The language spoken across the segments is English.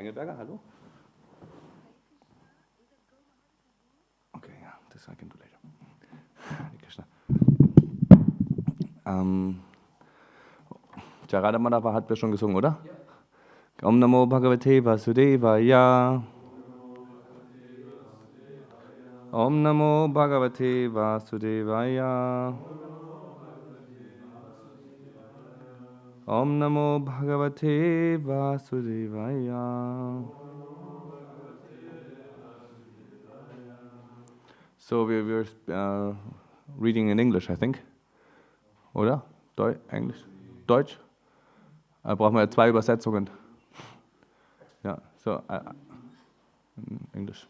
Engelberger, hallo? Okay, yeah, this I can do later. Hare Krishna. Charada Madhava hat wir schon gesungen, oder? Ja. Om Namo Bhagavate Vasudevaya. Om Namo Bhagavate Vasudevaya. Om Namo Bhagavate Vasudevaya. So we were reading in English, I think. Oder? Englisch? Deutsch? Brauchen wir 2 Übersetzungen. Ja, so Englisch.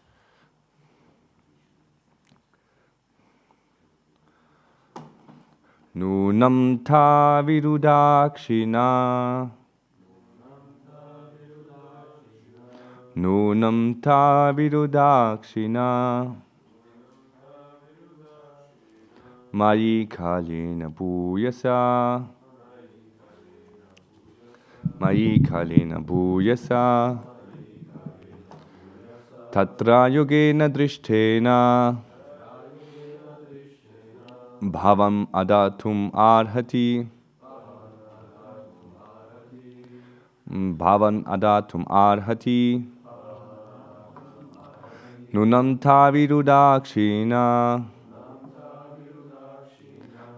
Nunam ta virudakshina. Nunam ta virudakshina. Mayi kalena bhuyasa. Mayi kalena bhuyasa. Tatra yogena drishtena. Bhavam adatum arhati. Bhavan adatum arhati. Nunam tavirudakshina.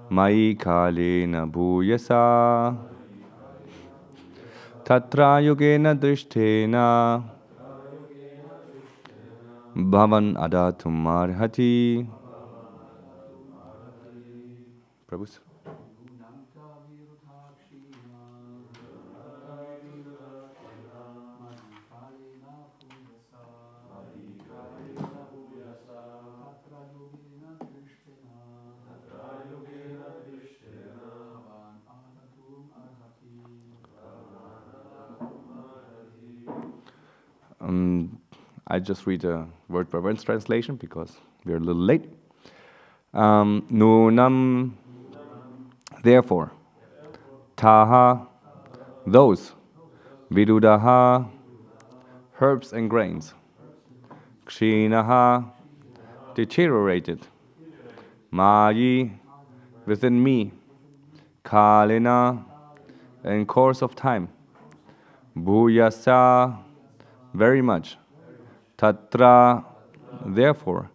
Mayi kalena bhuyasa. Tatra yogena drishtena. Bhavan adatum arhati. Prabhu. I just read a word by word translation because we're a little late. Nunam, therefore, taha, those, vidudaha, herbs and grains, kshinaha, deteriorated, mayi, within me, kalina, in course of time, bhuyasa, very much, tatra, therefore,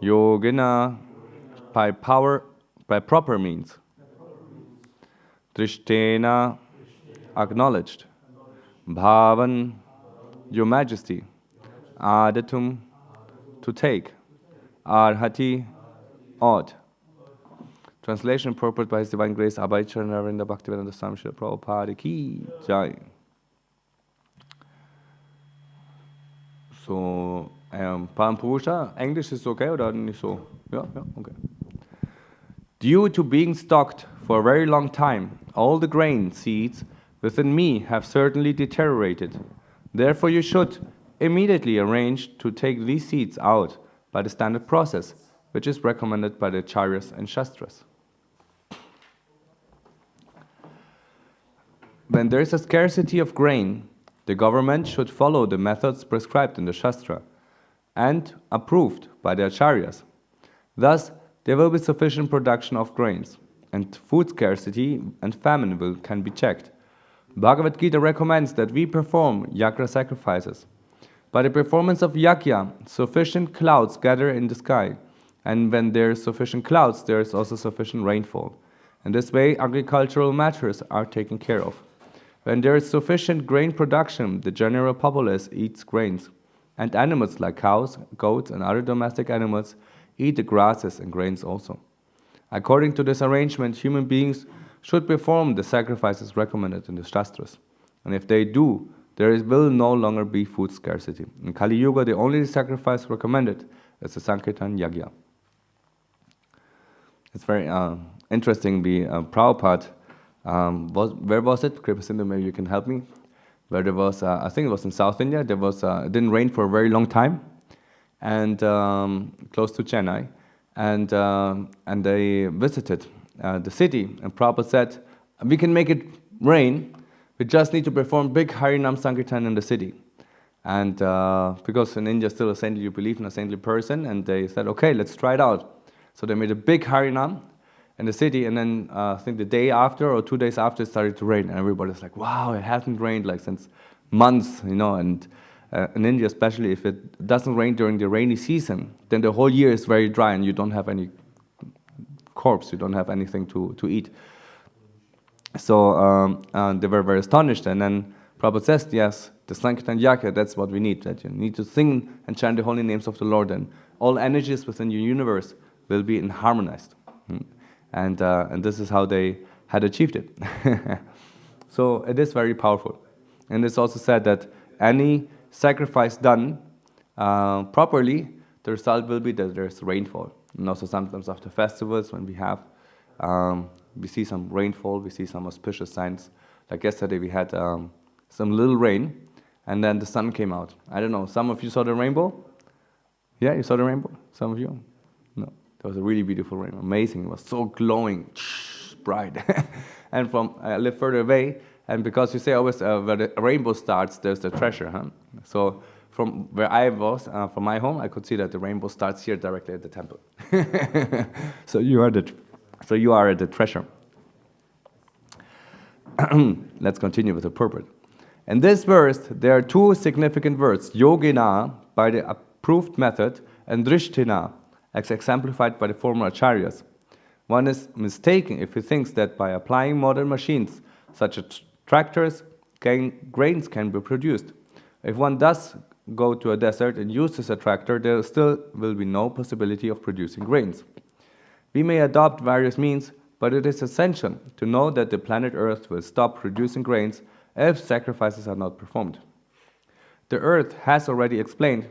yogena, by power, by proper means, drishtena, acknowledged, bhavan, your majesty, adatum, to take, arhati, ought. Translation purport by His Divine Grace Abhay Charanarinda Bhaktivedanta Swami Srila Prabhupada ki jai. So, Pampusha, English is okay oder nicht so? Ja, okay. Due to being stocked for a very long time, all the grain seeds within me have certainly deteriorated. Therefore, you should immediately arrange to take these seeds out by the standard process, which is recommended by the Acharyas and Shastras. When there is a scarcity of grain, the government should follow the methods prescribed in the Shastra and approved by the Acharyas. Thus, there will be sufficient production of grains, and food scarcity and famine can be checked. Bhagavad Gita recommends that we perform yajna sacrifices. By the performance of yajna, sufficient clouds gather in the sky, and when there is sufficient clouds, there is also sufficient rainfall. In this way, agricultural matters are taken care of. When there is sufficient grain production, the general populace eats grains, and animals like cows, goats, and other domestic animals eat the grasses and grains also. According to this arrangement, human beings should perform the sacrifices recommended in the Shastras. And if they do, there will no longer be food scarcity. In Kali Yuga, the only sacrifice recommended is the Sankirtan Yajna. It's very interesting. Prabhupada, where was it? Kripasindu, maybe you can help me. Where there was, I think it was in South India, there was, it didn't rain for a very long time, and close to Chennai, and they visited the city, and Prabhupada said, we can make it rain, we just need to perform big Harinam Sankirtan in the city. And because in India still a saintly, you believe in a saintly person, and they said, okay, let's try it out. So they made a big Harinam in the city, and then I think the day after or 2 days after it started to rain, and everybody's like, wow, it hasn't rained like since months, you know. And in India especially, if it doesn't rain during the rainy season, then the whole year is very dry and you don't have any corpse, you don't have anything to eat. So they were very astonished, and then Prabhupada says, yes, the Sankirtan Yaka, that's what we need, that you need to sing and chant the holy names of the Lord, and all energies within your universe will be harmonized. And this is how they had achieved it. So it is very powerful. And it's also said that any sacrifice done properly, the result will be that there's rainfall. And also sometimes after festivals, when we have, we see some rainfall, we see some auspicious signs. Like yesterday we had some little rain, and then the sun came out. I don't know, some of you saw the rainbow? Yeah, you saw the rainbow? Some of you? No, it was a really beautiful rainbow, amazing. It was so glowing, bright. And I live further away, and because you say always where the rainbow starts, there's the treasure. Huh? So from where I was, from my home, I could see that the rainbow starts here directly at the temple. So you are the treasure. Let's continue with the purport. In this verse, there are two significant words, yogena, by the approved method, and drishtina, as exemplified by the former acharyas. One is mistaken if he thinks that by applying modern machines, such as tractors, grains can be produced. If one does go to a desert and uses a tractor, there still will be no possibility of producing grains. We may adopt various means, but it is essential to know that the planet Earth will stop producing grains if sacrifices are not performed. The Earth has already explained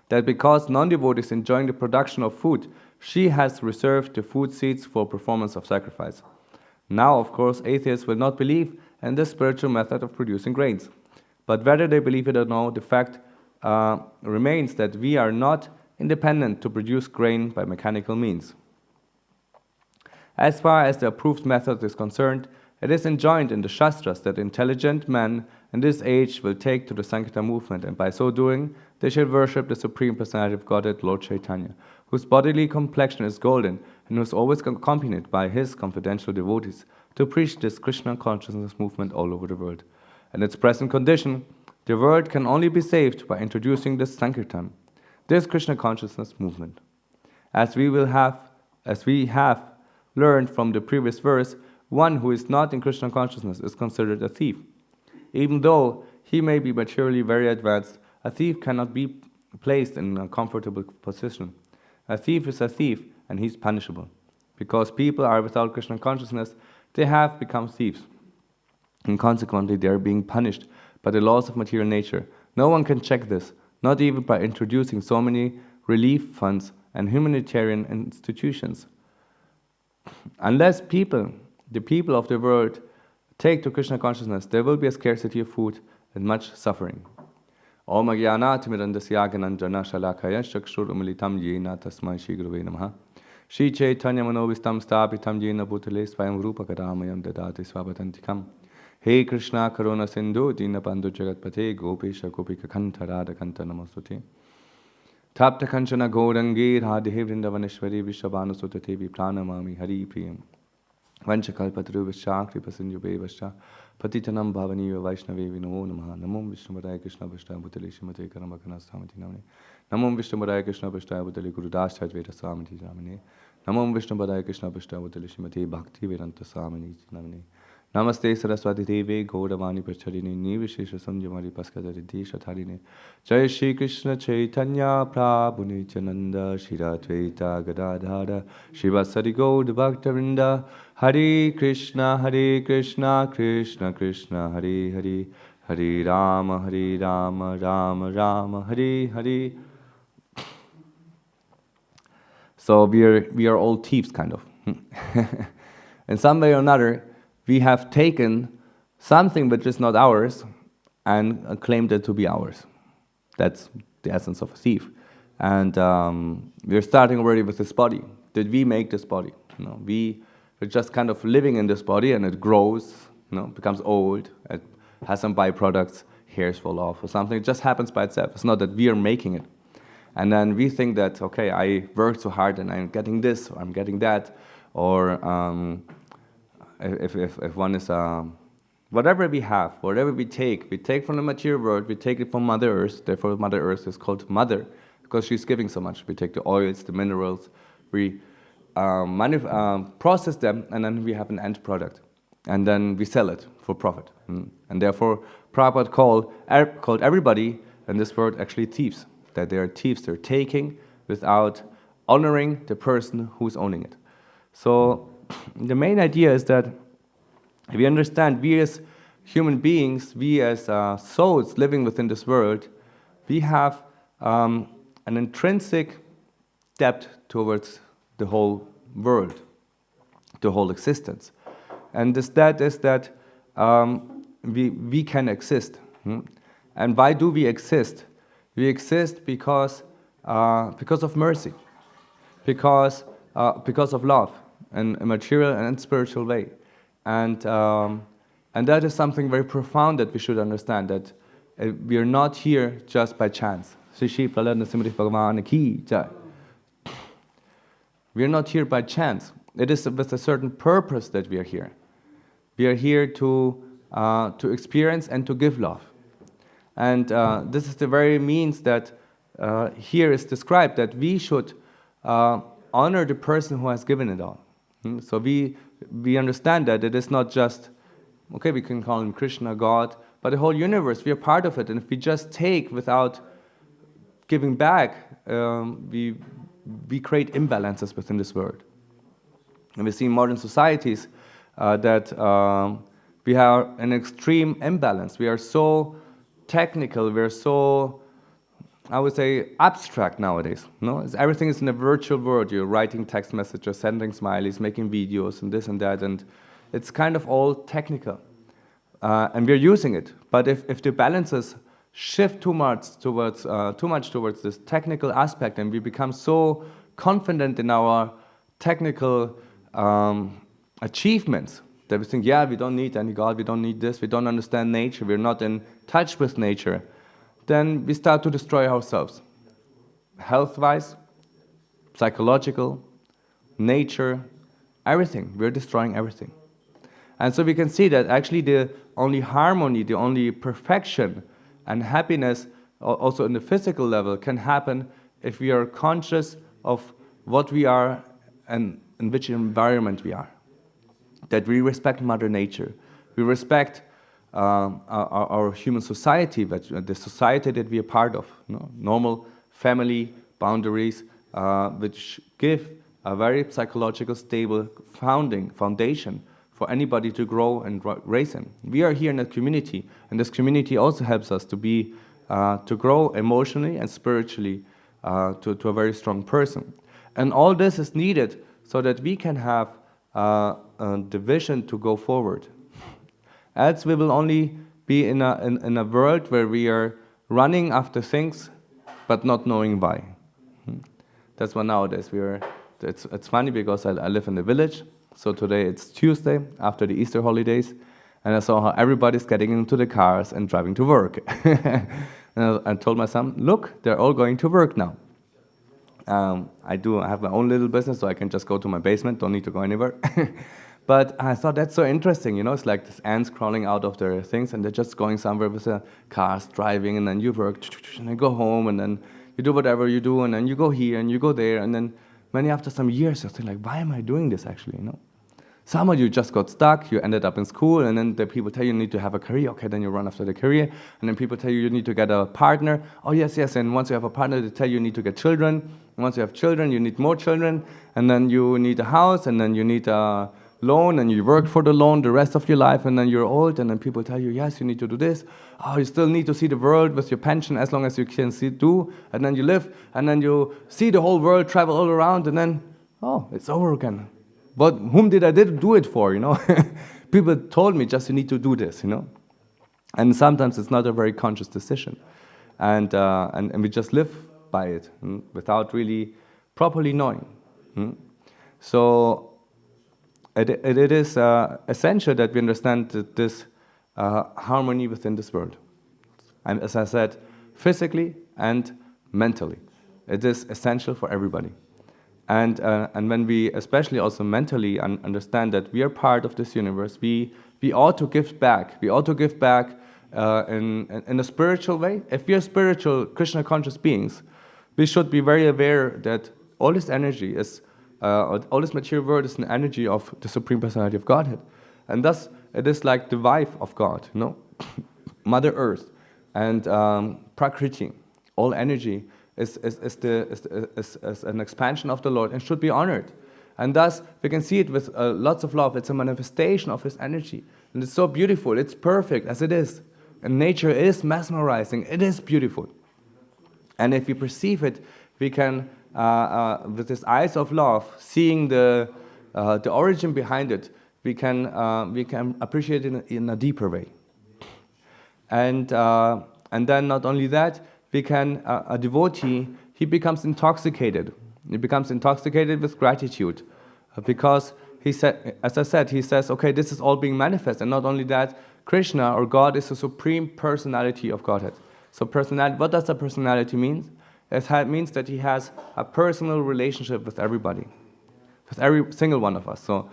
that because non-devotees enjoying the production of food, she has reserved the food seeds for performance of sacrifice. Now, of course, atheists will not believe in this spiritual method of producing grains. But whether they believe it or not, the fact remains that we are not independent to produce grain by mechanical means. As far as the approved method is concerned, it is enjoined in the Shastras that intelligent men in this age will take to the Sankirtan movement, and by so doing, they shall worship the Supreme Personality of Godhead, Lord Chaitanya, whose bodily complexion is golden and who is always accompanied by his confidential devotees to preach this Krishna consciousness movement all over the world. In its present condition, the world can only be saved by introducing this Sankirtan, this Krishna consciousness movement. As we have learned from the previous verse, one who is not in Krishna consciousness is considered a thief. Even though he may be materially very advanced, a thief cannot be placed in a comfortable position. A thief is a thief, and he's punishable. Because people are without Krishna consciousness, they have become thieves. And consequently, they are being punished by the laws of material nature. No one can check this, not even by introducing so many relief funds and humanitarian institutions. Unless the people of the world, take to Krishna consciousness, there will be a scarcity of food and much suffering. Om Agyanatimirandasya Gananjana Shalakaya Shakshur Umilitam Yena Tasmai Shri Gurave Namaha. Shri Chaitanya Manovistam Stapitam Yena Bhutale Swayam Rupa Karamayam Dadati Swapatantikam. He Krishna Karuna Sindhu Dinabandhu Jagatpate Gopesha Gopika Kanta Radha Kanta Namastute. Tapta Kanchana Gaurangi Radhe Vrindavaneshwari Vishabhanu Sutate Vipranamami Hari Priyam. Vanchakalpatru Vishya Kripa Sindhu Bevascha Patitanam Bhavaniya Vaishnavi Vino Namaha. Namom Vishnu Madhaya Krishna Vishta Bhutale Shimate Karamakana Samati Namane. Namom Vishnu Madhaya Krishna Vishta Bhutale Gurudas Chadveta Samati Namane. Namom Vishnu Madhaya Krishna Vishta Bhutale Shimate Bhakti Vedanta Samani Namane. Namaste Saraswati Deve Gauravani Pracharini Nivishesha Sanjamari Paskadari Deshatharine. Jai Shri Krishna Chaitanya Prabhu Nityananda Shri Advaita Gadadhara Shivasari Gaur Bhaktavinda. Hare Krishna Krishna Krishna Hare Hare. Hare Rama Rama Rama Hare Hare. So we are all thieves, kind of. In some way or another, we have taken something which is not ours and claimed it to be ours. That's the essence of a thief. And we're starting already with this body. Did we make this body? No, we're just kind of living in this body, and it grows, becomes old, it has some byproducts, hairs fall off or something. It just happens by itself. It's not that we are making it. And then we think that, okay, I worked so hard and I'm getting this or I'm getting that. Or if one is, whatever we have, whatever we take from the material world, we take it from Mother Earth. Therefore, Mother Earth is called Mother because she's giving so much. We take the oils, the minerals, we process them, and then we have an end product. And then we sell it for profit. And therefore, Prabhupada called everybody in this world actually thieves. That they are thieves, they're taking without honoring the person who's owning it. So the main idea is that we understand we as human beings, we as souls living within this world, we have an intrinsic debt towards the whole world, the whole existence. And this debt is that we can exist. And why do we exist? We exist because of mercy, because of love, in a material and spiritual way. And that is something very profound that we should understand, that we are not here just by chance. We are not here by chance. It is with a certain purpose that we are here. We are here to experience and to give love. And this is the very means that here is described, that we should honor the person who has given it all. So we understand that it is not just, okay, we can call him Krishna, God, but the whole universe, we are part of it. And if we just take without giving back, we create imbalances within this world. And we see in modern societies that we have an extreme imbalance. We are so technical, we are so, I would say, abstract nowadays. No? Everything is in a virtual world. You're writing text messages, sending smileys, making videos, and this and that, and it's kind of all technical. And we're using it. But if the balances shift too much towards this technical aspect, and we become so confident in our technical achievements that we think, yeah, we don't need any God, we don't need this, we don't understand nature, we're not in touch with nature, then we start to destroy ourselves. Health-wise, psychological, nature, everything. We're destroying everything. And so we can see that actually the only harmony, the only perfection and happiness, also in the physical level, can happen if we are conscious of what we are and in which environment we are. That we respect Mother Nature. We respect our human society, the society that we are part of. Normal family boundaries, which give a very psychological, stable foundation for anybody to grow and raise in. We are here in a community, and this community also helps us to grow emotionally and spiritually to a very strong person. And all this is needed so that we can have the vision to go forward. Else we will only be in a world where we are running after things, but not knowing why. That's why nowadays it's funny because I live in the village. So today it's Tuesday after the Easter holidays, and I saw how everybody's getting into the cars and driving to work. And I told my son, look, they're all going to work now. I have my own little business, so I can just go to my basement, don't need to go anywhere. But I thought that's so interesting, it's like these ants crawling out of their things, and they're just going somewhere with the cars, driving, and then you work, and then go home, and then you do whatever you do, and then you go here, and you go there, and then after some years, I think like, why am I doing this actually, Some of you just got stuck, you ended up in school, and then the people tell you need to have a career, okay, then you run after the career, and then people tell you need to get a partner, oh yes, and once you have a partner, they tell you need to get children, and once you have children, you need more children, and then you need a house, and then you need a loan, and you work for the loan the rest of your life, and then you're old, and then people tell you, yes, you need to do this, oh, you still need to see the world with your pension as long as you can do, and then you live, and then you see the whole world, travel all around, and then, oh, it's over again. But whom did I do it for, People told me just you need to do this, And sometimes it's not a very conscious decision. And we just live by it without really properly knowing. So it is essential that we understand this harmony within this world. And as I said, physically and mentally. It is essential for everybody. And when we, especially also mentally, understand that we are part of this universe, we ought to give back. We ought to give back in a spiritual way. If we are spiritual, Krishna conscious beings, we should be very aware that all this energy is, all this material world is an energy of the Supreme Personality of Godhead. And thus, it is like the wife of God, you know? Mother Earth and Prakriti, all energy is an expansion of the Lord and should be honored. And thus, we can see it with lots of love. It's a manifestation of His energy. And it's so beautiful. It's perfect as it is. And nature is mesmerizing. It is beautiful. And if we perceive it, we can, with these eyes of love, seeing the origin behind it, we can appreciate it in a deeper way. And then not only that, we can, a devotee, he becomes intoxicated. He becomes intoxicated with gratitude, because he said, as I said, he says, okay, this is all being manifest. And not only that, Krishna or God is the Supreme Personality of Godhead. So personality, what does a personality mean? It means that he has a personal relationship with everybody, with every single one of us. So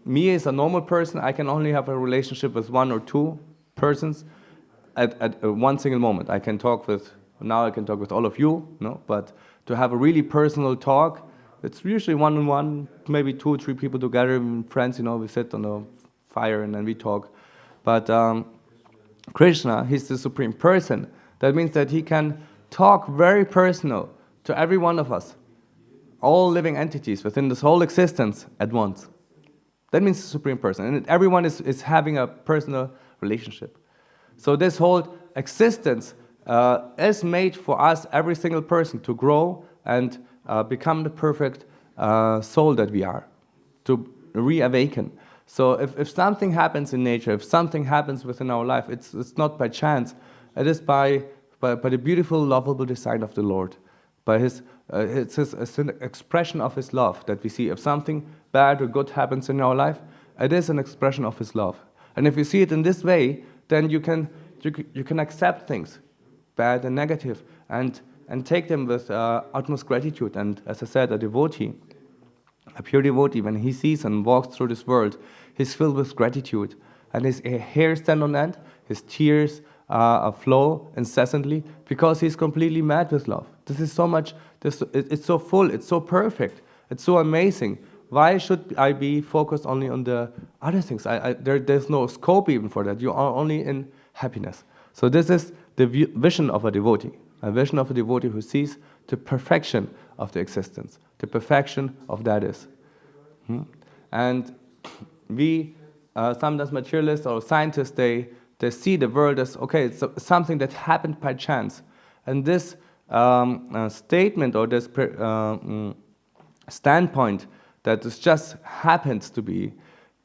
me as a normal person, I can only have a relationship with one or two persons at one single moment. I can talk with, now I can talk with all of you, no? But to have a really personal talk, it's usually one-on-one, maybe 2 or 3 people together, friends, you know, we sit on a fire and then we talk. But Krishna, he's the Supreme Person. That means that he can talk very personal to every one of us, all living entities within this whole existence at once. That means the Supreme Person. And everyone is having a personal relationship. So this whole existence is made for us, every single person, to grow and become the perfect soul that we are, to reawaken. So if something happens in nature, if something happens within our life, it's not by chance. It is by the beautiful, lovable design of the Lord. By it's an expression of His love that we see. If something bad or good happens in our life, it is an expression of His love. And if you see it in this way, then you can accept things, bad and negative, and take them with utmost gratitude. And as I said, a devotee, a pure devotee, when he sees and walks through this world, he's filled with gratitude. And his hair stand on end, his tears flow incessantly, because he's completely mad with love. This is so much, it's so full, it's so perfect, it's so amazing. Why should I be focused only on the other things? There's no scope even for that. You are only in happiness. So this is the vision of a devotee who sees the perfection of the existence, the perfection of that is. And we, sometimes materialists or scientists, they see the world as, okay, it's something that happened by chance. And this statement or this standpoint that this just happens to be,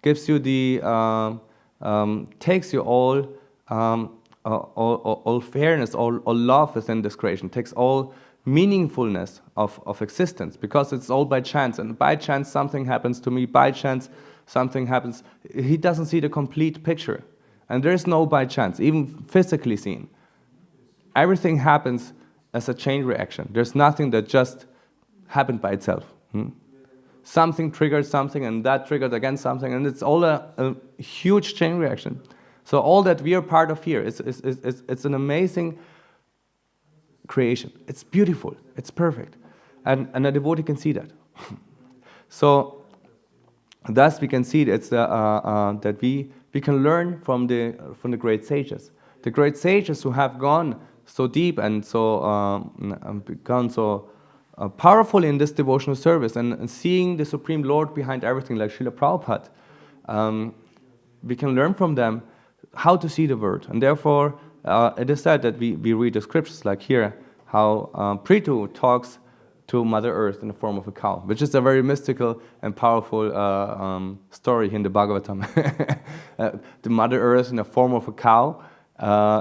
gives you the, takes you all fairness, all love within this creation, takes all meaningfulness of existence, because it's all by chance. And by chance something happens to me, by chance something happens. He doesn't see the complete picture. And there is no by chance, even physically seen. Everything happens as a chain reaction. There's nothing that just happened by itself. Something triggered something, and that triggered again something, and it's all a huge chain reaction. So all that we are part of here, it's an amazing creation. It's beautiful. It's perfect. And a devotee can see that. So thus we can see that we can learn from the great sages. The great sages who have gone so deep and so gone so powerful in this devotional service, and seeing the Supreme Lord behind everything, like Srila Prabhupada, we can learn from them how to see the world. And therefore, it is said that we read the scriptures, like here, how Prithu talks to Mother Earth in the form of a cow, which is a very mystical and powerful story in the Bhagavatam. The Mother Earth in the form of a cow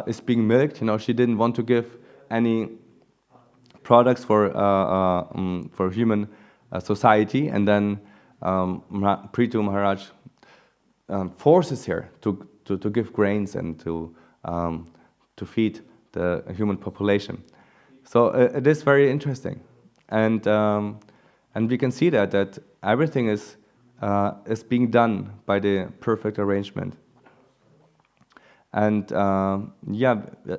is being milked. You know, she didn't want to give any products for human society, and then Prithu Maharaj forces her to give grains and to to feed the human population. So it is very interesting, and we can see that everything is being done by the perfect arrangement. And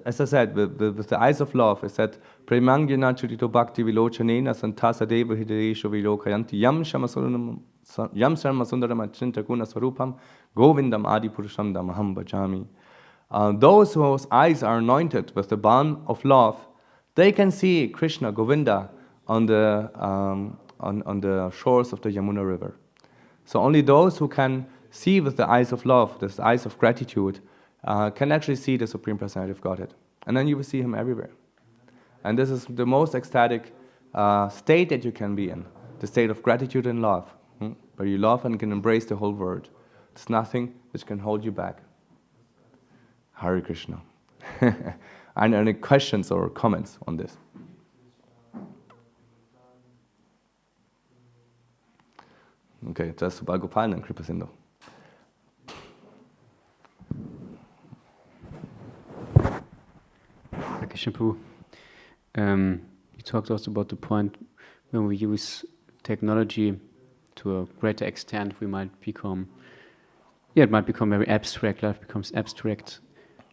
as I said, with the eyes of love, it said, Premangyana chudito bhakti vilochanena santasa deva hidesho vilokayanti yam shamasundaram achinta swarupam govindam adipurusham damaham bhajami. Those whose eyes are anointed with the balm of love, they can see Krishna, Govinda, on the shores of the Yamuna river. So only those who can see with the eyes of love, the eyes of gratitude, can actually see the Supreme Personality of Godhead. And then you will see Him everywhere. And this is the most ecstatic state that you can be in, the state of gratitude and love, where you love and can embrace the whole world. There's nothing which can hold you back. Hare Krishna. And any questions or comments on this? Okay, just Bhagavad Gita and Kripa Sindhu. Prabhu. You talked also about the point when we use technology to a greater extent, we might become, it might become very abstract, life becomes abstract.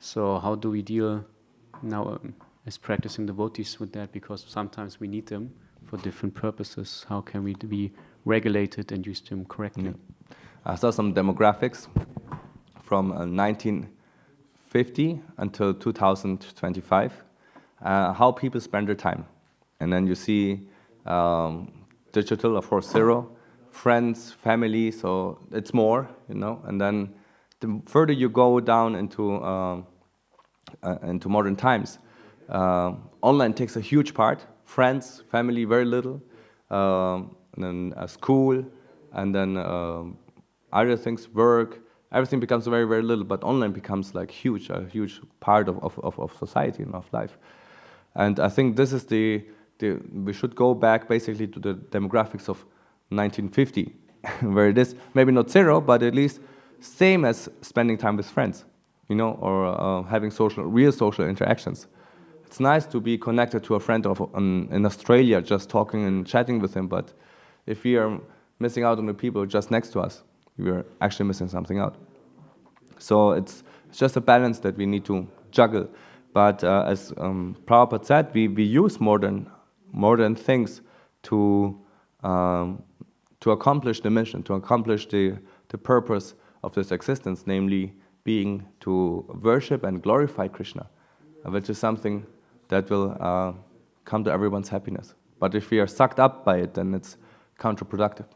So how do we deal now as practicing devotees with that? Because sometimes we need them for different purposes. How can we be regulated and use them correctly? Yeah. I saw some demographics from 1950 until 2025. How people spend their time. And then you see digital, of course, zero, friends, family, so it's more, and then the further you go down into modern times, online takes a huge part, friends, family, very little, and then school, and then other things, work, everything becomes very, very little, but online becomes like a huge part of society and of life. And I think this is we should go back basically to the demographics of 1950, where it is maybe not zero, but at least same as spending time with friends, or having real social interactions. It's nice to be connected to a friend in Australia, just talking and chatting with him, but if we are missing out on the people just next to us, we are actually missing something out. So it's just a balance that we need to juggle. But as Prabhupada said, we use modern things to accomplish the mission, to accomplish the purpose of this existence, namely being to worship and glorify Krishna, which is something that will come to everyone's happiness. But if we are sucked up by it, then it's counterproductive.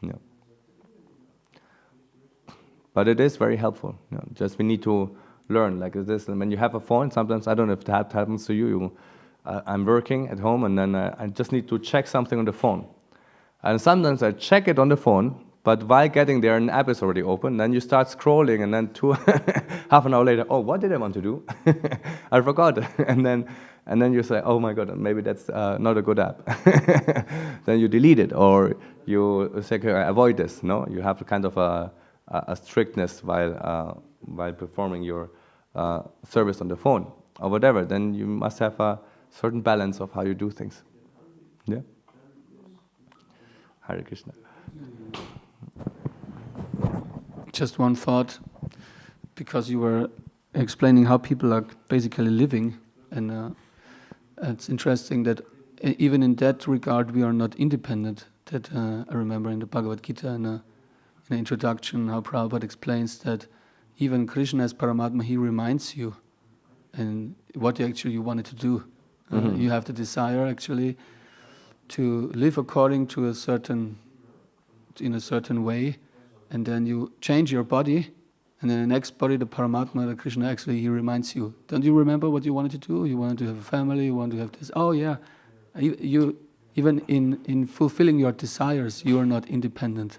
Yeah. But it is very helpful. Just we need to learn like this. And when you have a phone, sometimes, I don't know if that happens to you, I'm working at home and then I just need to check something on the phone. And sometimes I check it on the phone, but while getting there, an app is already open, then you start scrolling and then half an hour later, oh, what did I want to do? I forgot. And then you say, oh my God, maybe that's not a good app. Then you delete it, or you say, okay, avoid this. No, you have a kind of a strictness while performing your service on the phone or whatever. Then you must have a certain balance of how you do things. Yeah. Hare Krishna. Just one thought, because you were explaining how people are basically living, and it's interesting that even in that regard we are not independent. That I remember in the Bhagavad Gita in the introduction how Prabhupada explains that even Krishna as Paramatma, he reminds you and what you wanted to do. Mm-hmm. You have the desire actually to live according to in a certain way, and then you change your body, and then the next body, the Paramatma, the Krishna, actually he reminds you. Don't you remember what you wanted to do? You wanted to have a family, you want to have this. Oh yeah, you even in fulfilling your desires, you are not independent.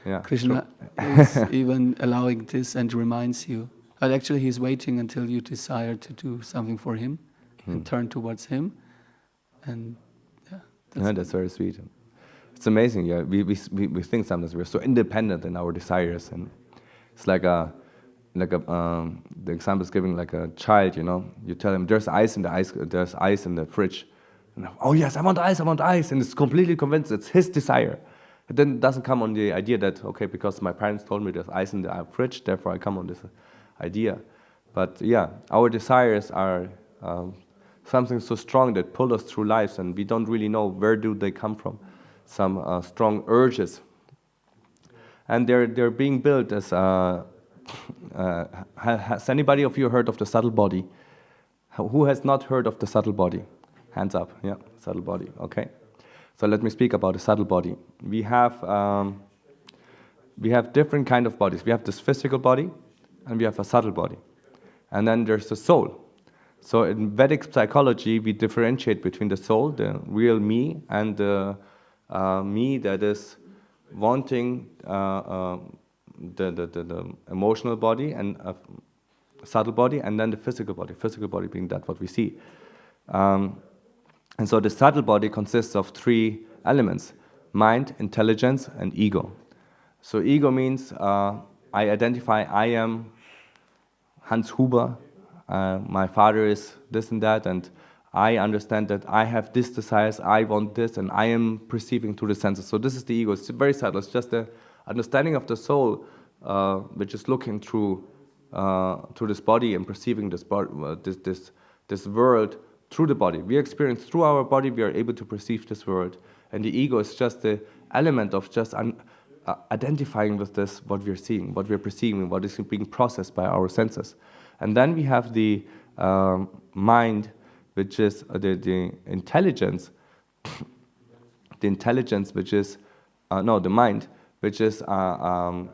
Yeah, Krishna is even allowing this and reminds you. But actually he's waiting until you desire to do something for him and turn towards him. And that's very sweet. It's amazing. Yeah, we think sometimes we're so independent in our desires, and it's like like the example is giving like a child, you know, you tell him there's ice in the fridge. And, oh yes, I want ice, and it's completely convinced it's his desire. It then doesn't come on the idea that, okay, because my parents told me there's ice in the fridge, therefore I come on this idea. But yeah, our desires are something so strong that pull us through lives, and we don't really know where do they come from. Some strong urges, and they're being built as. Has anybody of you heard of the subtle body? Who has not heard of the subtle body? Hands up. Yeah, subtle body. Okay. So let me speak about the subtle body. We have different kind of bodies. We have this physical body, and we have a subtle body, and then there's the soul. So in Vedic psychology, we differentiate between the soul, the real me, and the me that is wanting the emotional body and a subtle body, and then the physical body being that what we see. And so the subtle body consists of three elements: mind, intelligence, and ego. So ego means I identify I am Hans Huber, my father is this and that, and I understand that I have this desires, I want this, and I am perceiving through the senses. So this is the ego. It's very subtle. It's just the understanding of the soul, which is looking through this body and perceiving this world through the body. We experience through our body. We are able to perceive this world, and the ego is just the element of just identifying with this, what we are seeing, what we are perceiving, what is being processed by our senses. And then we have the mind, which is the intelligence. The intelligence, which is the mind, which is the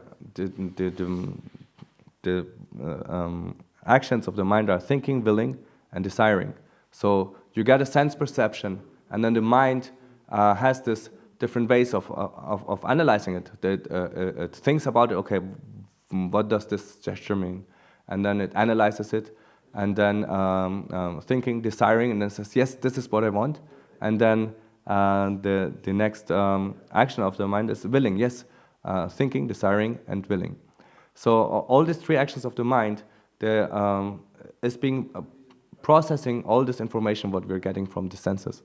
actions of the mind are thinking, willing, and desiring. So you get a sense perception, and then the mind has this different ways of analyzing it. It thinks about it. Okay, what does this gesture mean? And then it analyzes it, and then thinking, desiring, and then says, yes, this is what I want. And then the next action of the mind is willing. Yes, thinking, desiring, and willing. So all these three actions of the mind, is being processing all this information what we're getting from the senses.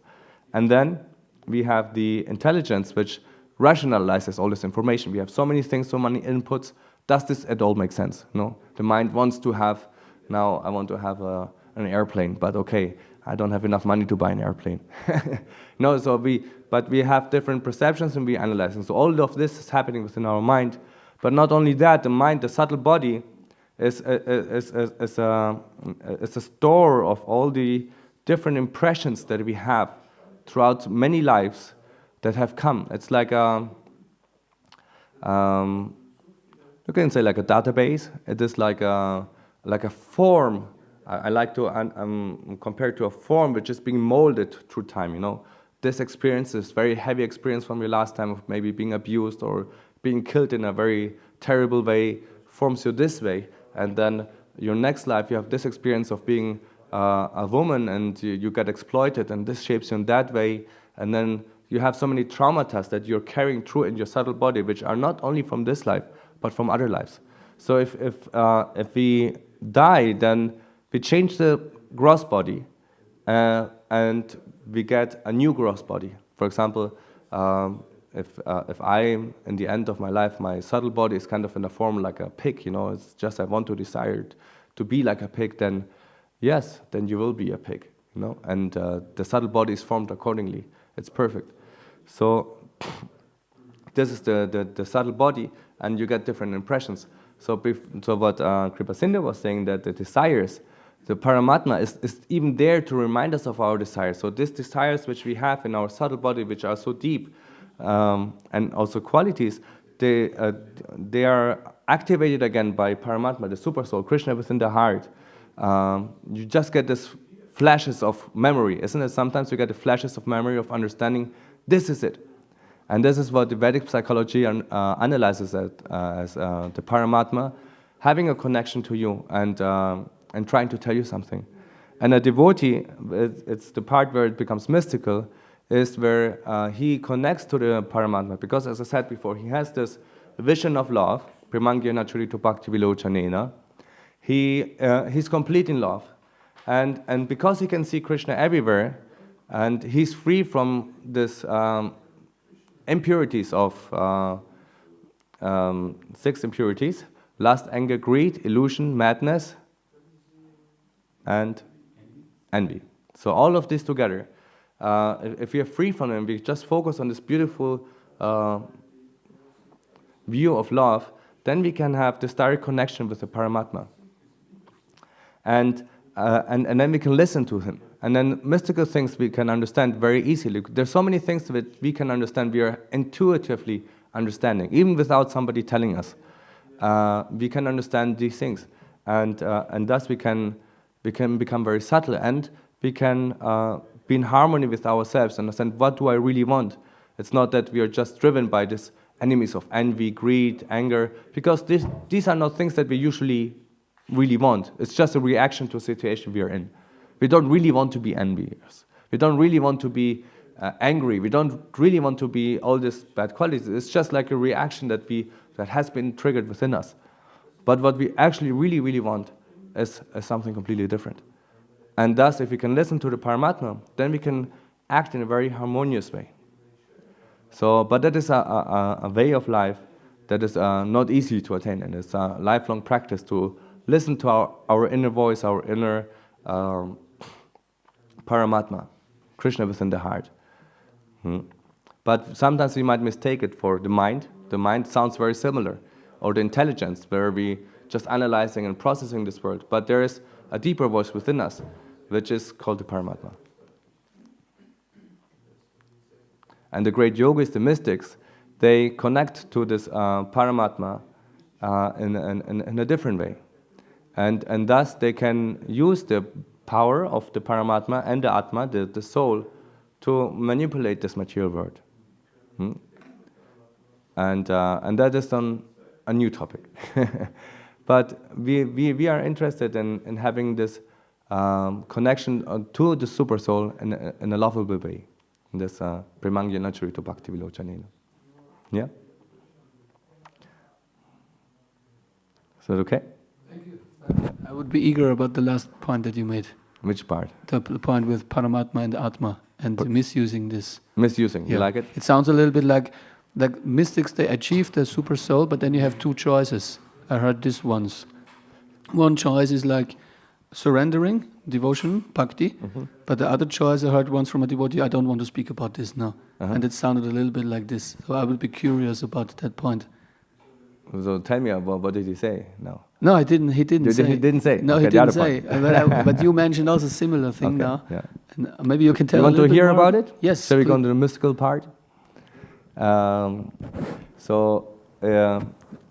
And then we have the intelligence, which rationalizes all this information. We have so many things, so many inputs. Does this at all make sense? No. The mind wants to have, now I want to have an airplane, but okay, I don't have enough money to buy an airplane. No, but we have different perceptions and we analyze. And so all of this is happening within our mind. But not only that, the mind, the subtle body, is a store of all the different impressions that we have throughout many lives that have come. It's like you can say like a database. It is like a form. I like to compare it to a form which is being molded through time. You know, this experience, this very heavy experience from your last time of maybe being abused or being killed in a very terrible way, forms you this way. And then your next life, you have this experience of being a woman, and you get exploited, and this shapes you in that way. And then you have so many traumata that you're carrying through in your subtle body, which are not only from this life, but from other lives. So if we die, then we change the gross body, and we get a new gross body. For example, if I'm in the end of my life, my subtle body is kind of in a form like a pig, you know, it's just I want to desire to be like a pig, then yes, then you will be a pig, you know, and the subtle body is formed accordingly. It's perfect. So this is the subtle body, and you get different impressions. So what Kripa Sindhu was saying, that the desires, the Paramatma is even there to remind us of our desires. So these desires which we have in our subtle body, which are so deep, and also qualities, they are activated again by Paramatma, the super soul, Krishna within the heart. You just get this flashes of memory, isn't it? Sometimes you get the flashes of memory, of understanding, this is it. And this is what the Vedic psychology analyzes as the Paramatma having a connection to you and trying to tell you something. And a devotee, it's the part where it becomes mystical, is where he connects to the Paramatma, because as I said before, he has this vision of love, Premangyena Charito Bhakti Vilochanena, he's complete in love. And because he can see Krishna everywhere, and he's free from this impurities of 6 impurities: lust, anger, greed, illusion, madness, and envy. So all of this together, if we are free from them, we just focus on this beautiful view of love, then we can have this direct connection with the Paramatma. And then we can listen to him. And then mystical things we can understand very easily. There's so many things that we can understand, we are intuitively understanding, even without somebody telling us. We can understand these things. And thus we can become very subtle, and we can be in harmony with ourselves, understand what do I really want. It's not that we are just driven by these enemies of envy, greed, anger, because these are not things that we usually really want. It's just a reaction to a situation we are in. We don't really want to be envious. We don't really want to be angry. We don't really want to be all these bad qualities. It's just like a reaction that has been triggered within us. But what we actually really, really want is something completely different. And thus, if we can listen to the Paramatma, then we can act in a very harmonious way. So, but that is a way of life that is not easy to attain, and it's a lifelong practice to listen to our inner voice, our inner Paramatma, Krishna within the heart. But sometimes we might mistake it for the mind. The mind sounds very similar, or the intelligence, where we just analyzing and processing this world. But there is a deeper voice within us, which is called the Paramatma. And the great yogis, the mystics, they connect to this Paramatma in a different way. And thus they can use the power of the Paramatma and the Atma, the soul, to manipulate this material world. And that is on a new topic. But we are interested in having this connection to the super soul in a lovable way. In this Premangya Nacharito Bhakti Vilochanena. Yeah? Is that okay? Thank you. I would be eager about the last point that you made. Which part? The point with Paramatma and Atma and misusing this. Misusing, Yeah. You like it? It sounds a little bit like mystics, they achieve the super soul, but then you have 2 choices. I heard this once. One choice is like surrendering, devotion, bhakti, but the other choice I heard once from a devotee, I don't want to speak about this now. And it sounded a little bit like this. So I would be curious about that point. So tell me about what did he say now? No, he didn't say. He didn't say? No, Okay, he the other didn't say. point. But you mentioned also a similar thing Okay, now. yeah. And maybe you can tell You want a little to hear bit more? about it? Yes. Shall we go please. into the mystical part?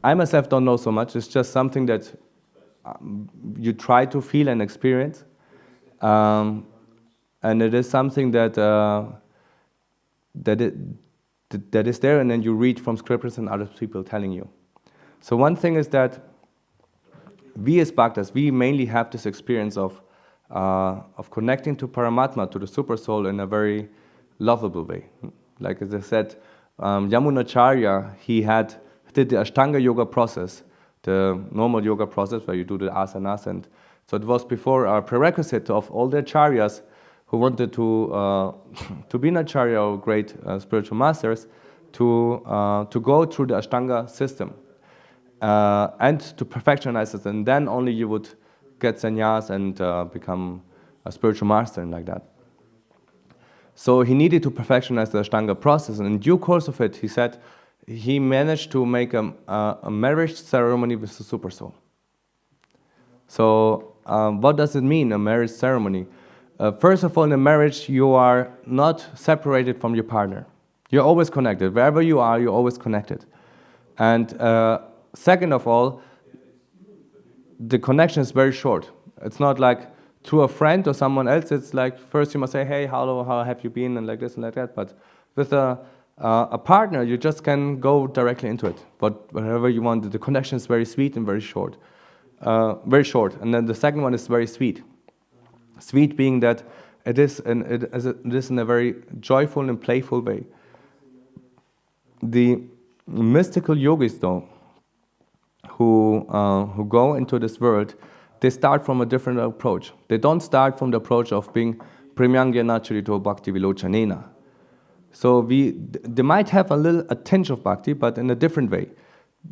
I myself don't know so much. It's just something that you try to feel and experience. And it is something that is there, and then you read from scriptures and other people telling you. So one thing is that we as Bhaktas, we mainly have this experience of connecting to Paramatma, to the Super Soul, in a very lovable way. Like as I said, Yamunacharya, he did the Ashtanga yoga process, the normal yoga process where you do the asanas, and so it was before a prerequisite of all the acharyas who wanted to be an acharya or great spiritual masters to go through the Ashtanga system and to perfectionize it, and then only you would get sannyas and become a spiritual master and like that. So he needed to perfectionize the Ashtanga process, and in due course of it, he said he managed to make a marriage ceremony with the Super Soul. So what does it mean, a marriage ceremony? First of all, in a marriage, you are not separated from your partner. You're always connected. Wherever you are, you're always connected. And second of all, the connection is very short. It's not like to a friend or someone else. It's like first you must say, hey, hello, how have you been, and like this and like that. But with a partner, you just can go directly into it. But wherever you want, the connection is very sweet and very short. Very short. And then the second one is very sweet. Sweet being that it is in a very joyful and playful way. The mystical yogis, though, who go into this world, they start from a different approach. They don't start from the approach of being Premyangyana Charito Bhakti Vilochanena. So they might have a tinge of bhakti, but in a different way.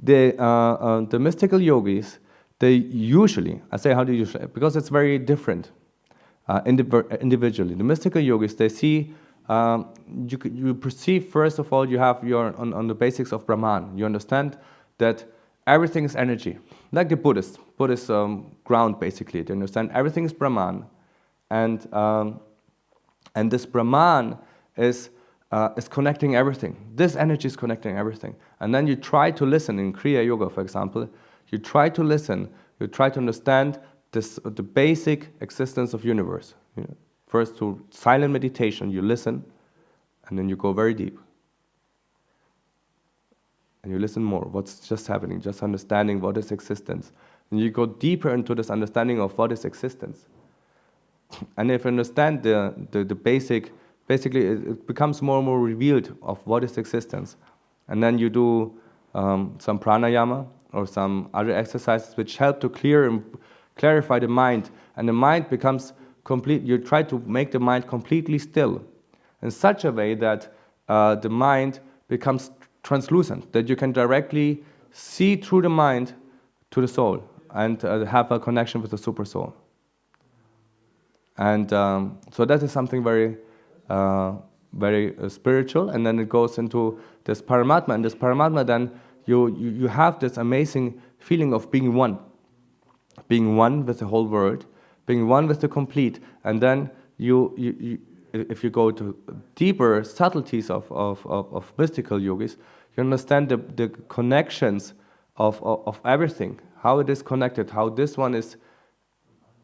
The mystical yogis, they usually, I say how do you usually, because it's very different individually. The mystical yogis, they see, you perceive, first of all, you have on the basics of Brahman. You understand that everything is energy. Like the Buddhist ground, basically. They understand everything is Brahman. And this Brahman is connecting everything. This energy is connecting everything. And then you try to listen in Kriya Yoga, for example. You try to listen. You try to understand the basic existence of universe. You know, first, to silent meditation, you listen, and then you go very deep. And you listen more. What's just happening? Just understanding what is existence. And you go deeper into this understanding of what is existence. And if you understand the basic, basically it becomes more and more revealed of what is existence. And then you do some pranayama or some other exercises which help to clarify the mind. And the mind becomes complete. You try to make the mind completely still in such a way that the mind becomes translucent, that you can directly see through the mind to the soul and have a connection with the super soul. And so that is something very, very spiritual. And then it goes into this Paramatma. And this Paramatma, then you have this amazing feeling of being one with the whole world, being one with the complete. And then if you go to deeper subtleties of mystical yogis, you understand the connections of everything, how it is connected, how this one is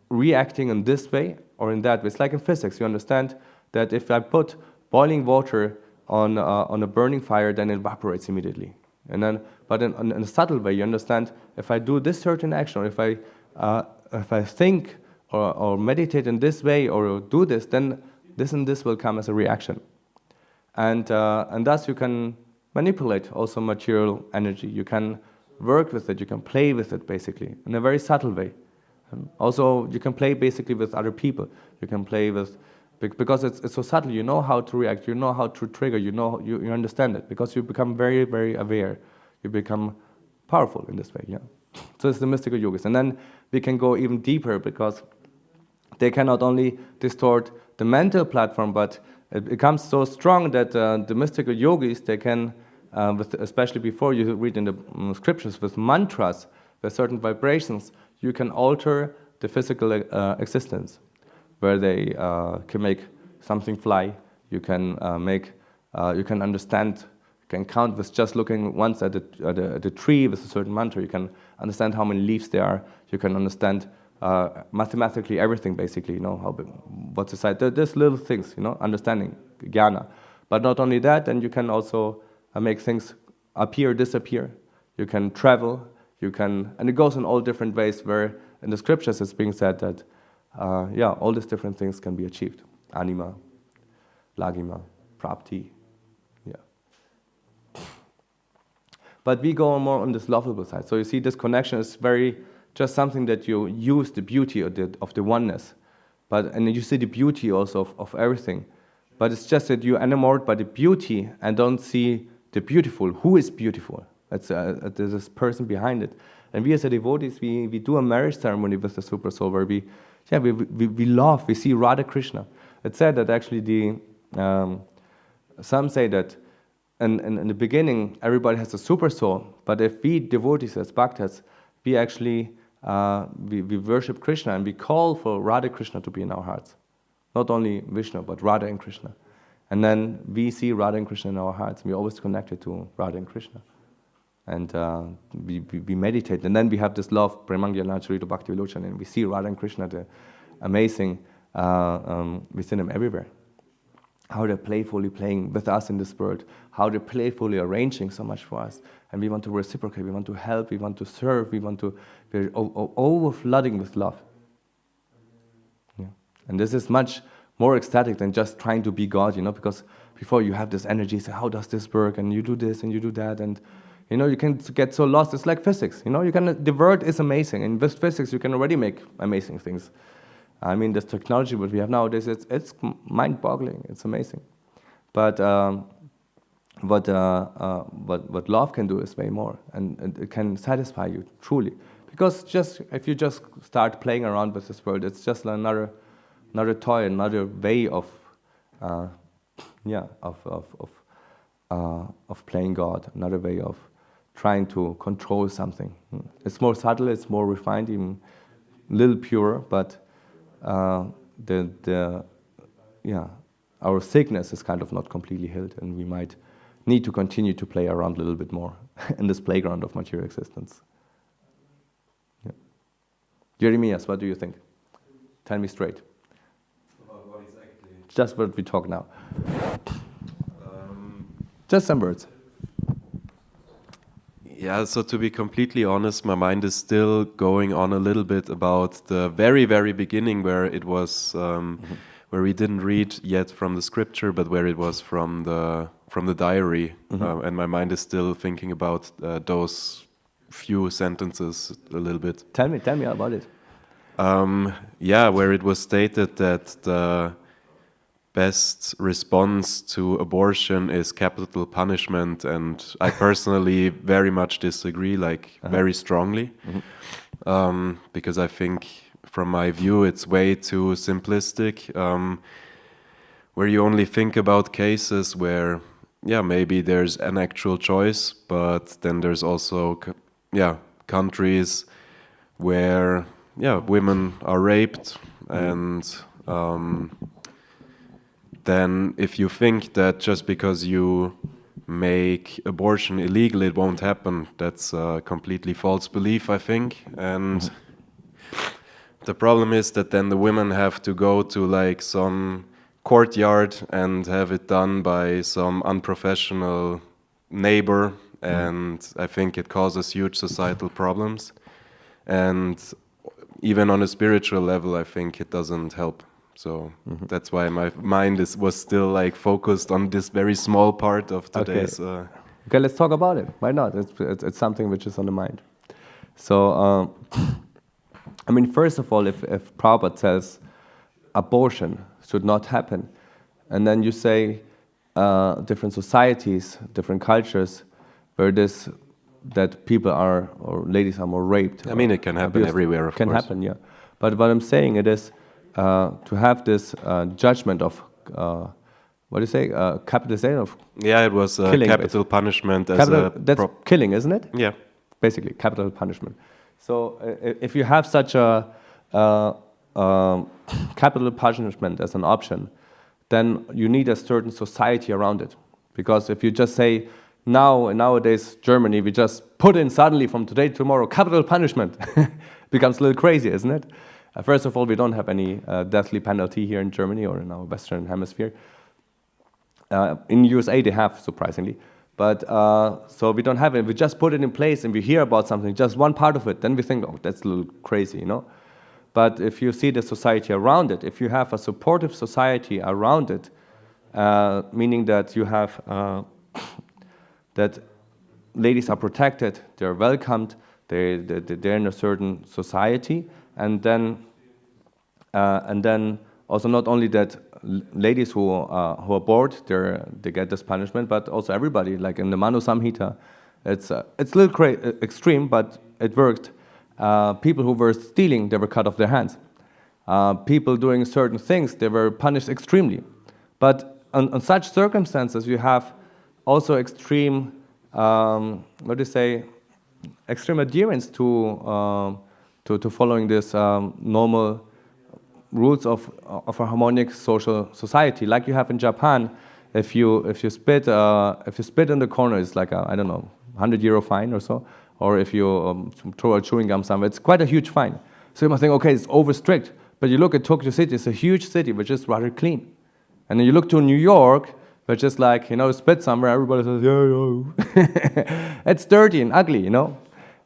reacting in this way or in that way. It's like in physics. You understand that if I put boiling water on a burning fire, then it evaporates immediately. And then, but in a subtle way, you understand if I do this certain action, or if I think or meditate in this way or do this, then this and this will come as a reaction. And thus you can manipulate also material energy. You can work with it. You can play with it, basically, in a very subtle way. Also, you can play basically with other people. You can play with, because it's so subtle. You know how to react. You know how to trigger. You know you understand it because you become very, very aware. You become powerful in this way. Yeah. So it's the mystical yogis, and then we can go even deeper because they can not only distort the mental platform, but it becomes so strong that the mystical yogis, they can, especially before you read in the scriptures, with mantras, with certain vibrations, you can alter the physical existence, where they can make something fly. You can you can understand, you can count with just looking once at the tree with a certain mantra. You can understand how many leaves there are. You can understand mathematically everything, basically. You know what's the size. There's little things, you know, understanding, jnana. But not only that, and you can also make things appear, disappear. You can travel. You can, and it goes in all different ways. Where in the scriptures it's being said that, all these different things can be achieved. Anima, lagima, prapti, yeah. But we go more on this lovable side. So you see, this connection is very just something that you use the beauty of the oneness, and you see the beauty also of everything. But it's just that you're enamored by the beauty and don't see the beautiful. Who is beautiful? There's this person behind it. And we as a devotees, we do a marriage ceremony with the Super Soul where we love, we see Radha Krishna. It's said that actually some say that in the beginning everybody has a Super Soul, but if we devotees as bhaktas, we actually we worship Krishna and we call for Radha Krishna to be in our hearts. Not only Vishnu, but Radha and Krishna. And then we see Radha and Krishna in our hearts. We're always connected to Radha and Krishna. And we meditate, and then we have this love, Premangyana Charita Bhakti Vilochan, and we see Radha and Krishna, the amazing, we see them everywhere. How they're playfully playing with us in this world, how they're playfully arranging so much for us. And we want to reciprocate, we want to help, we want to serve, we're overflooding with love. Yeah. And this is much more ecstatic than just trying to be God, you know, because before you have this energy, say, how does this work? And you do this and you do that, and You know, you can get so lost. It's like physics. You know, the word is amazing. And with physics, you can already make amazing things. I mean, this technology what we have nowadays, it's mind-boggling. It's amazing. But what love can do is way more, and it can satisfy you truly. Because if you just start playing around with this world, it's just another toy, another way of playing God, another way of trying to control something. It's more subtle, it's more refined, even a little purer, but our sickness is kind of not completely healed, and we might need to continue to play around a little bit more in this playground of material existence. Yeah. Jeremias, what do you think? Tell me straight. About what exactly? Just what we talk now. Just some words. Yeah, so to be completely honest, my mind is still going on a little bit about the very, very beginning where it was, where we didn't read yet from the scripture, but where it was from the diary, and my mind is still thinking about those few sentences a little bit. Tell me about it. Where it was stated that the best response to abortion is capital punishment, and I personally very much disagree, very strongly, because I think from my view it's way too simplistic, where you only think about cases where maybe there's an actual choice, but then there's also countries where women are raped, and then if you think that just because you make abortion illegal it won't happen, that's a completely false belief, I think. And the problem is that then the women have to go to some courtyard and have it done by some unprofessional neighbor, and I think it causes huge societal problems. And even on a spiritual level, I think it doesn't help. So that's why my mind was still focused on this very small part of today's. Okay, let's talk about it. Why not? It's something which is on the mind. So, I mean, first of all, if Prabhupada says abortion should not happen, and then you say different societies, different cultures, where that people are or ladies are more raped. I mean, it can happen everywhere, of course. Can happen, yeah. But what I'm saying it is. To have this judgment of, what do you say, capitalization of it was killing, capital punishment as that's killing, isn't it? Yeah. Basically, capital punishment. So if you have such a capital punishment as an option, then you need a certain society around it. Because if you just say, nowadays, Germany, we just put in suddenly from today to tomorrow, capital punishment, becomes a little crazy, isn't it? First of all, we don't have any deathly penalty here in Germany or in our Western Hemisphere. In USA, they have, surprisingly. But so we don't have it. We just put it in place and we hear about something, just one part of it. Then we think, oh, that's a little crazy, you know. But if you see the society around it, if you have a supportive society around it, meaning that you have that ladies are protected, they're welcomed, they're in a certain society, and then also not only that ladies who abort, they get this punishment, but also everybody, like in the Manu Samhita, it's a little extreme, but it worked. People who were stealing, they were cut off their hands. People doing certain things, they were punished extremely. But on such circumstances, you have also extreme, extreme adherence to following this normal rules of a harmonic social society, like you have in Japan. If you spit in the corner, it's like a, I don't know, €100 fine or so. Or if you throw a chewing gum somewhere, it's quite a huge fine. So you must think, okay, it's over strict. But you look at Tokyo City, it's a huge city, which is rather clean. And then you look to New York, which is like, spit somewhere, everybody says, yeah. It's dirty and ugly, you know.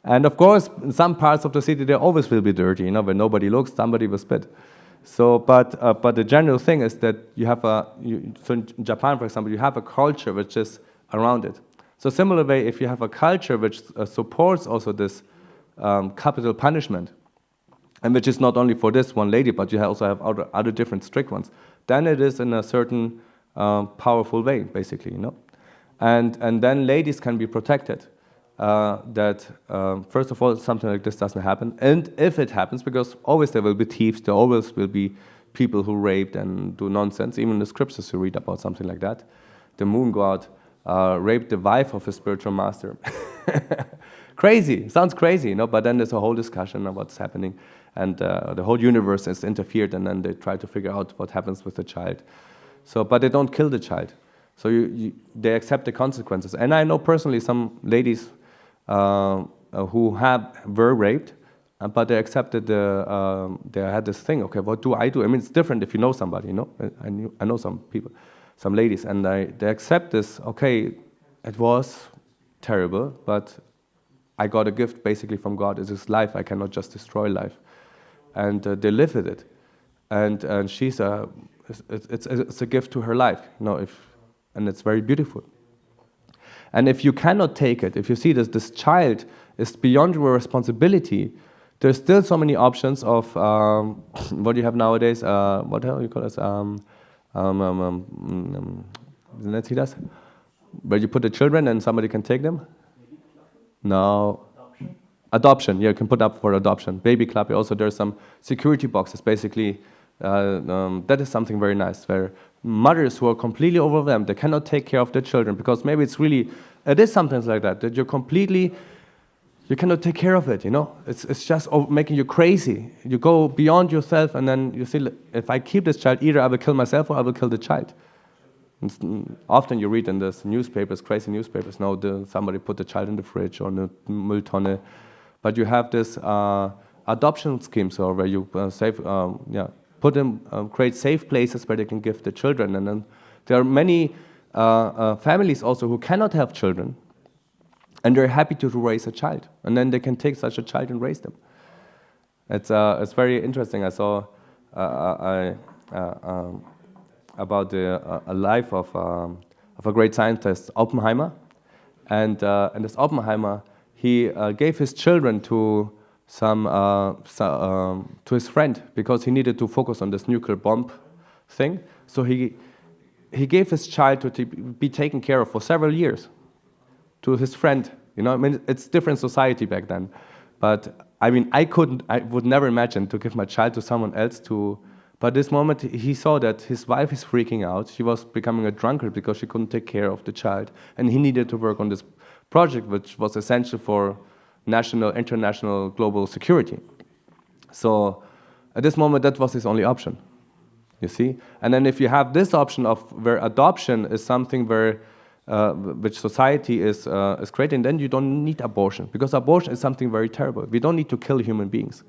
And of course, in some parts of the city, they always will be dirty, you know, where nobody looks, somebody will spit. So, but the general thing is that you have so in Japan, for example, you have a culture which is around it. So similar way, if you have a culture which supports also this capital punishment, and which is not only for this one lady, but you also have other different strict ones, then it is in a certain powerful way, basically, you know. And then ladies can be protected. That first of all, something like this doesn't happen. And if it happens, because always there will be thieves, there always will be people who raped and do nonsense. Even in the scriptures you read about something like that. The moon god raped the wife of his spiritual master. Crazy, sounds crazy, you know, but then there's a whole discussion of what's happening, and the whole universe is interfered, and then they try to figure out what happens with the child. So, but they don't kill the child. So they accept the consequences. And I know personally some ladies who were raped, but they accepted they had this thing, okay, what do I do? I mean, it's different if you know somebody, you know. I know some people, some ladies, and they accept this, okay, it was terrible, but I got a gift basically from God. It's His life, I cannot just destroy life. And they live with it. And she's it's a gift to her life, you know, and it's very beautiful. And if you cannot take it, if you see this child is beyond your responsibility, there's still so many options of what do you have nowadays? What do you call this? Let's see that. Where you put the children and somebody can take them? No. Adoption. Yeah, you can put up for adoption. Baby club. Also, there's some security boxes. Basically, that is something very nice. Where mothers who are completely overwhelmed, they cannot take care of their children because maybe it is sometimes like that you cannot take care of it. You know, it's just making you crazy. You go beyond yourself, and then you see, if I keep this child, either I will kill myself or I will kill the child. Often you read in this newspapers, crazy newspapers, no, somebody put the child in the fridge or in the Mülltonne. But you have this adoption schemes, or where you put them, create safe places where they can give the children. And then there are many families also who cannot have children, and they're happy to raise a child. And then they can take such a child and raise them. It's very interesting. I saw about a life of a great scientist, Oppenheimer, and this Oppenheimer, he gave his children to to his friend because he needed to focus on this nuclear bomb thing. So he gave his child to be taken care of for several years to his friend. You know, I mean, it's different society back then, but I mean, I would never imagine to give my child to someone else But this moment, he saw that his wife is freaking out. She was becoming a drunkard because she couldn't take care of the child. And he needed to work on this project, which was essential for national, international, global security. So at this moment, that was his only option, you see? And then if you have this option of where adoption is something where which society is creating, then you don't need abortion, because abortion is something very terrible. We don't need to kill human beings.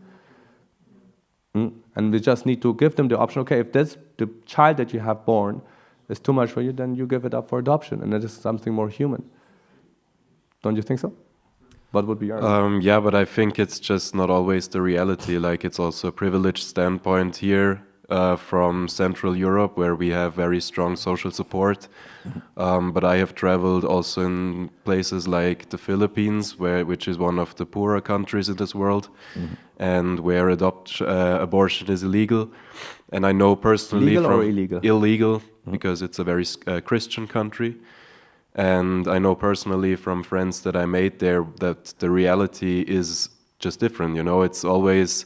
And we just need to give them the option, okay, if the child that you have born is too much for you, then you give it up for adoption, and that is something more human. Don't you think so? What would be your answer? Yeah, but I think it's just not always the reality. Like, it's also a privileged standpoint here from Central Europe, where we have very strong social support. But I have traveled also in places like the Philippines, which is one of the poorer countries in this world, and where abortion is illegal. And I know personally Legal or illegal? Illegal, because it's a very Christian country. And I know personally from friends that I made there that the reality is just different. You know, it's always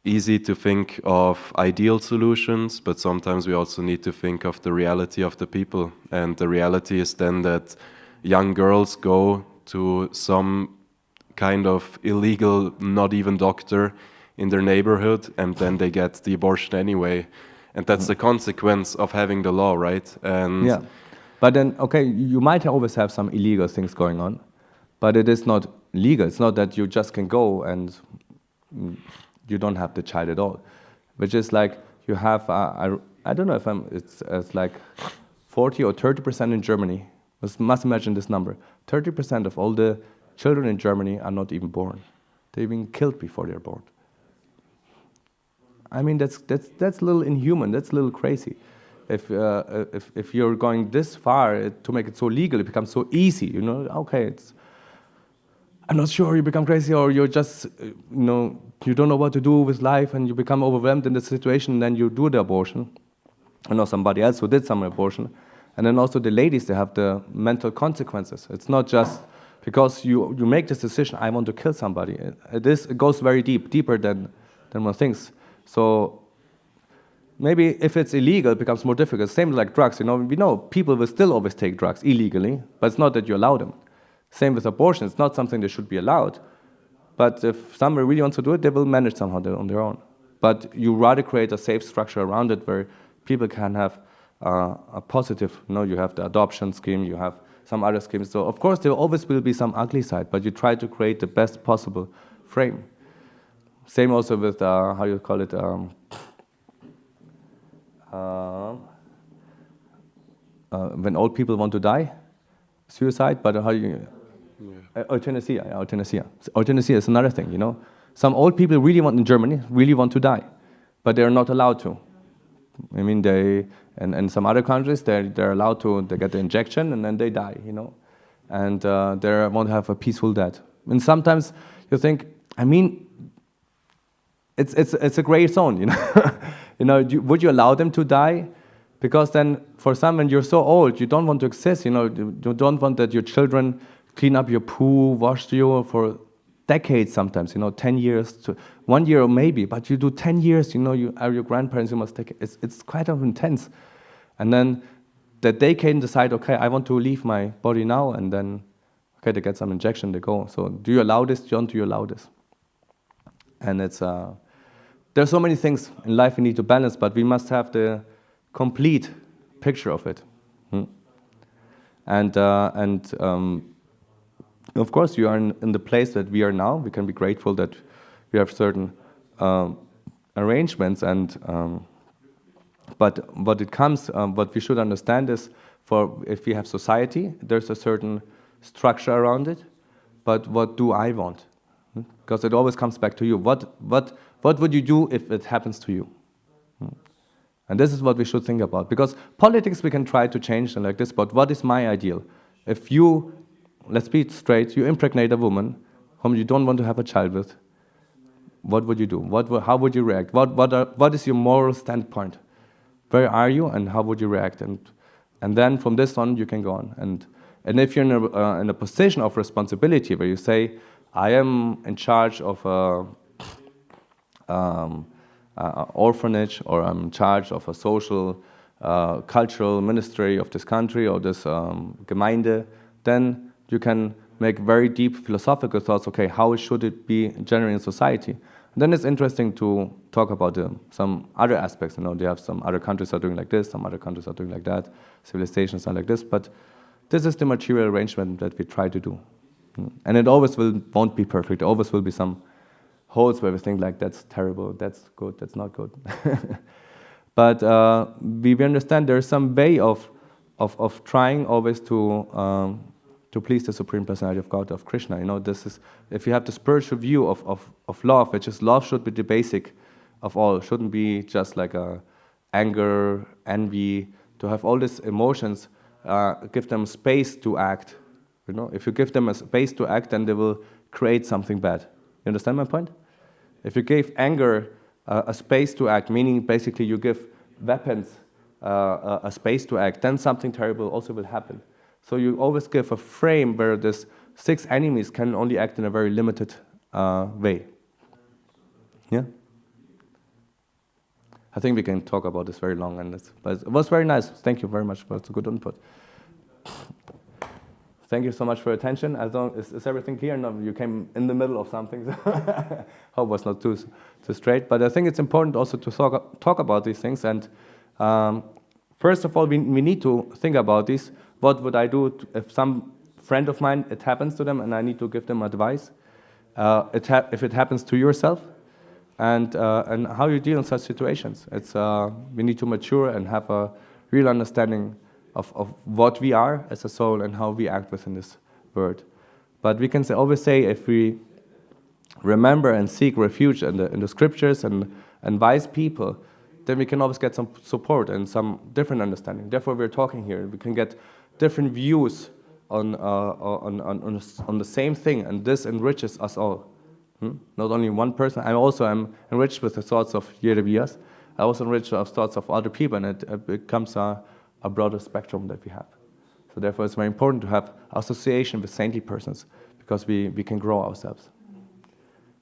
easy to think of ideal solutions, but sometimes we also need to think of the reality of the people. And the reality is then that young girls go to some kind of illegal, not even doctor in their neighborhood, and then they get the abortion anyway. And that's the consequence of having the law, right? And yeah. But then, okay, you might always have some illegal things going on, but it is not legal. It's not that you just can go and you don't have the child at all. Which is like you have, I don't know if it's like 40 or 30% in Germany. You must imagine this number. 30% of all the children in Germany are not even born. They've been killed before they're born. I mean, that's a little inhuman. That's a little crazy. if you're going this far to make it so legal, it becomes so easy, you know, okay, I'm not sure, you become crazy, or you're just, you don't know what to do with life, and you become overwhelmed in the situation, and then you do the abortion. I know somebody else who did some abortion. And then also the ladies, they have the mental consequences. It's not just because you make this decision, I want to kill somebody. It goes very deep, deeper than one thinks. So maybe if it's illegal, it becomes more difficult. Same like drugs, we know people will still always take drugs illegally, but it's not that you allow them. Same with abortion, it's not something that should be allowed. But if somebody really wants to do it, they will manage somehow on their own. But you rather create a safe structure around it where people can have a positive, you have the adoption scheme, you have some other schemes. So of course there always will be some ugly side, but you try to create the best possible frame. Same also with, how you call it, when old people want to die, suicide, but how you... Euthanasia, yeah, euthanasia. Euthanasia is another thing, Some old people in Germany really want to die, but they're not allowed to. I mean, in some other countries, they're allowed to, they get the injection and then they die, And they won't have a peaceful death. And sometimes you think, it's a gray zone, would you allow them to die? Because then, for some, when you're so old, you don't want to exist, you don't want that your children clean up your poo, wash you for decades sometimes, 10 years, to 1 year maybe, but you do 10 years, you are your grandparents, you must take it. It's quite intense. And then that they can decide, okay, I want to leave my body now, and then, okay, they get some injection, they go. So do you allow this, John? Do you allow this? And there's so many things in life we need to balance, but we must have the complete picture of it. And of course, you are in the place that we are now. We can be grateful that we have certain arrangements, but what we should understand is, if we have society, there's a certain structure around it. But what do I want? Because it always comes back to you. What would you do if it happens to you? And this is what we should think about. Because politics we can try to change and like this, but what is my ideal? If you, let's be straight, you impregnate a woman whom you don't want to have a child with, what would you do? How would you react? What is your moral standpoint? Where are you, and how would you react? And then from this on, you can go on. And if you're in a position of responsibility where you say, I am in charge of an orphanage, or I'm in charge of a social, cultural ministry of this country or this Gemeinde, then you can make very deep philosophical thoughts, okay, how should it be generally in society? And then it's interesting to talk about some other aspects. They have some other countries are doing like this, some other countries are doing like that, civilizations are like this, but this is the material arrangement that we try to do. And it always won't be perfect. There always will be some holes where we think like, that's terrible, that's good, that's not good. But we understand there's some way of trying always to please the Supreme Personality of God, of Krishna. This is, if you have the spiritual view of love, which is love should be the basic of all, shouldn't be just like anger, envy, to have all these emotions, give them space to act. If you give them a space to act, then they will create something bad. You understand my point? If you give anger a space to act, meaning basically you give weapons a space to act, then something terrible also will happen. So you always give a frame where these 6 enemies can only act in a very limited way. Yeah? I think we can talk about this very long, but it was very nice. Thank you very much for the good input. Thank you so much for your attention. Is everything clear? No, you came in the middle of something. Hope it was not too straight. But I think it's important also to talk about these things. And first of all, we need to think about this. What would I do if some friend of mine, it happens to them, and I need to give them advice? If it happens to yourself, and how you deal in such situations. We need to mature and have a real understanding of what we are as a soul and how we act within this world. But we can always say, if we remember and seek refuge in the scriptures and wise people, then we can always get some support and some different understanding. Therefore, we're talking here. We can get different views on the same thing, and this enriches us all. Not only one person. I'm enriched with the thoughts of Jeremias. I also enriched with thoughts of other people, and it becomes a broader spectrum that we have. So therefore, it's very important to have association with saintly persons, because we can grow ourselves.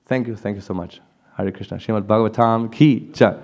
Thank you so much. Hare Krishna. Srimad Bhagavatam ki jai.